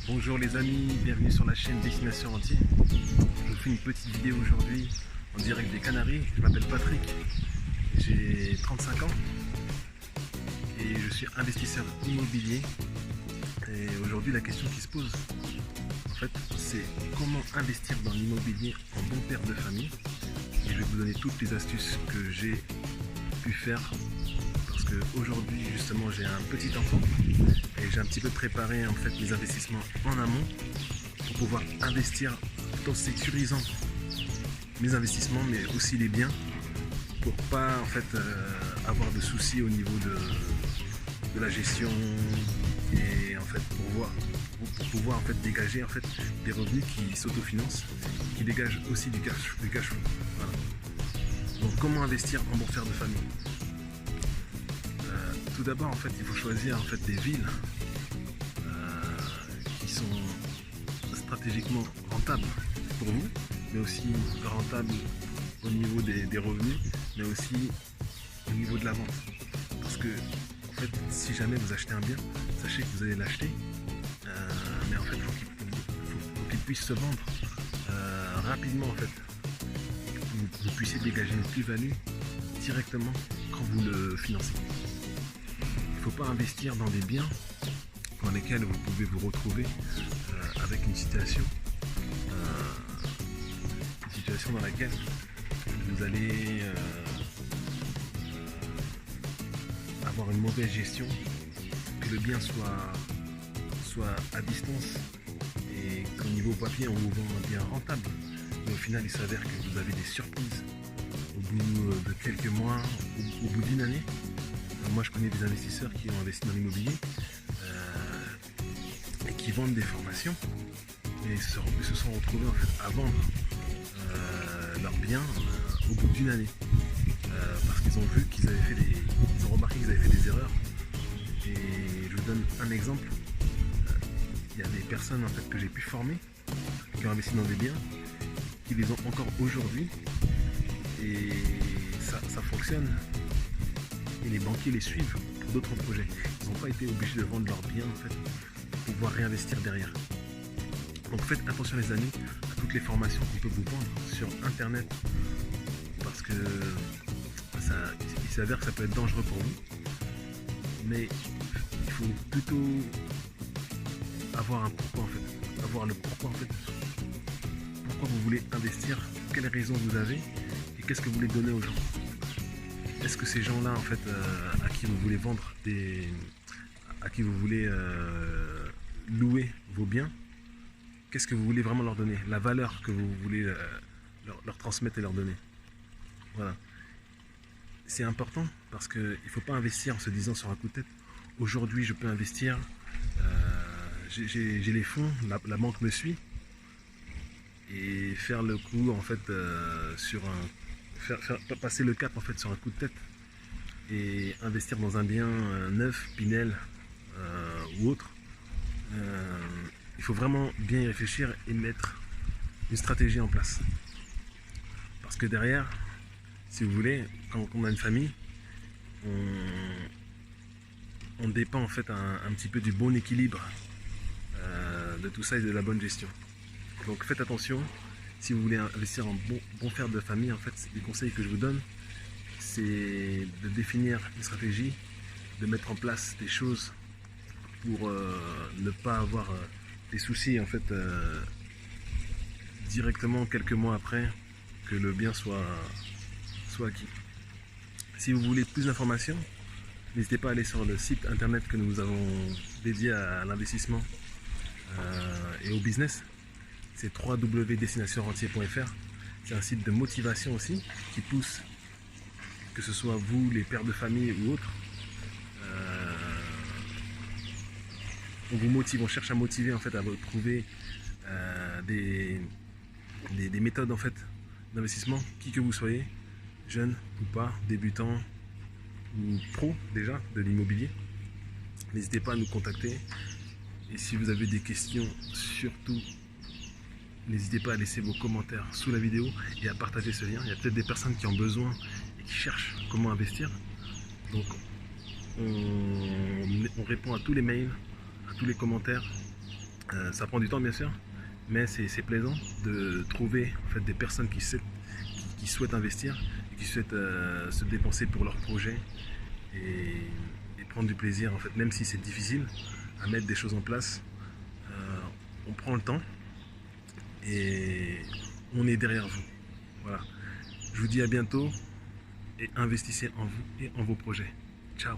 Bonjour les amis, bienvenue sur la chaîne Destination Rentier. Je vous fais une petite vidéo aujourd'hui en direct des Canaries. Je m'appelle Patrick, j'ai 35 ans et je suis investisseur immobilier. Et aujourd'hui la question qui se pose, en fait, c'est comment investir dans l'immobilier en bon père de famille. Et je vais vous donner toutes les astuces que j'ai pu faire parce qu'aujourd'hui justement j'ai un petit enfant et j'ai un petit peu préparé en fait mes investissements en amont pour pouvoir investir tout en sécurisant mes investissements mais aussi les biens pour pas en fait avoir de soucis au niveau de la gestion et en fait pour pouvoir en fait dégager en fait des revenus qui s'autofinancent, qui dégagent aussi du cash flow. Voilà. Donc comment investir en bon père de famille? Tout d'abord en fait il faut choisir en fait des villes qui sont stratégiquement rentables pour vous, mais aussi rentables au niveau des revenus, mais aussi au niveau de la vente. Parce que en fait si jamais vous achetez un bien, sachez que vous allez l'acheter, mais en fait faut qu'il puisse se vendre rapidement en fait. Vous puissiez dégager une plus-value directement quand vous le financez. Il ne faut pas investir dans des biens dans lesquels vous pouvez vous retrouver avec une situation dans laquelle vous allez avoir une mauvaise gestion, que le bien soit à distance et qu'au niveau papier on vous vend un bien rentable. Mais au final il s'avère que vous avez des surprises au bout de quelques mois, au bout d'une année. Moi je connais des investisseurs qui ont investi dans l'immobilier et qui vendent des formations et se sont retrouvés en fait à vendre leurs biens au bout d'une année parce qu'ils ont vu qu'ils avaient fait ils ont remarqué qu'ils avaient fait des erreurs. Et je vous donne un exemple. Il y a des personnes en fait que j'ai pu former qui ont investi dans des biens, qui les ont encore aujourd'hui et ça fonctionne. Et les banquiers les suivent pour d'autres projets. Ils n'ont pas été obligés de vendre leurs biens en fait, pour pouvoir réinvestir derrière. Donc faites attention les amis à toutes les formations qu'on peut vous vendre sur internet parce que il s'avère que ça peut être dangereux pour vous. Mais il faut plutôt avoir un pourquoi en fait. Avoir le pourquoi en fait. Pourquoi vous voulez investir, quelles raisons vous avez et qu'est-ce que vous voulez donner aux gens. Est-ce que ces gens-là, en fait, à qui vous voulez vendre à qui vous voulez louer vos biens, qu'est-ce que vous voulez vraiment leur donner? La valeur que vous voulez leur transmettre et leur donner. Voilà. C'est important parce qu'il ne faut pas investir en se disant sur un coup de tête, aujourd'hui je peux investir, j'ai les fonds, la banque me suit, et faire le coup en fait faire passer le cap en fait sur un coup de tête et investir dans un bien neuf, Pinel ou autre. Il faut vraiment bien y réfléchir et mettre une stratégie en place. Parce que derrière, si vous voulez, quand on a une famille, on dépend en fait un petit peu du bon équilibre de tout ça et de la bonne gestion. Donc faites attention. Si vous voulez investir en bon père de famille, en fait, les conseils que je vous donne, c'est de définir une stratégie, de mettre en place des choses pour ne pas avoir des soucis en fait directement quelques mois après que le bien soit acquis. Si vous voulez plus d'informations, n'hésitez pas à aller sur le site internet que nous avons dédié à l'investissement et au business. C'est www.destinationrentier.fr. C'est un site de motivation aussi qui pousse, que ce soit vous, les pères de famille ou autres. On vous motive, on cherche à motiver en fait à trouver des méthodes en fait d'investissement, qui que vous soyez, jeune ou pas, débutant ou pro déjà de l'immobilier. N'hésitez pas à nous contacter. Et si vous avez des questions, surtout n'hésitez pas à laisser vos commentaires sous la vidéo et à partager ce lien. Il y a peut-être des personnes qui ont besoin et qui cherchent comment investir. Donc on répond à tous les mails, à tous les commentaires Ça prend du temps bien sûr, mais c'est plaisant de trouver en fait, des personnes qui souhaitent investir et qui souhaitent se dépenser pour leur projet et prendre du plaisir en fait, même si c'est difficile à mettre des choses en place. On prend le temps et on est derrière vous. Voilà. Je vous dis à bientôt et investissez en vous et en vos projets. Ciao.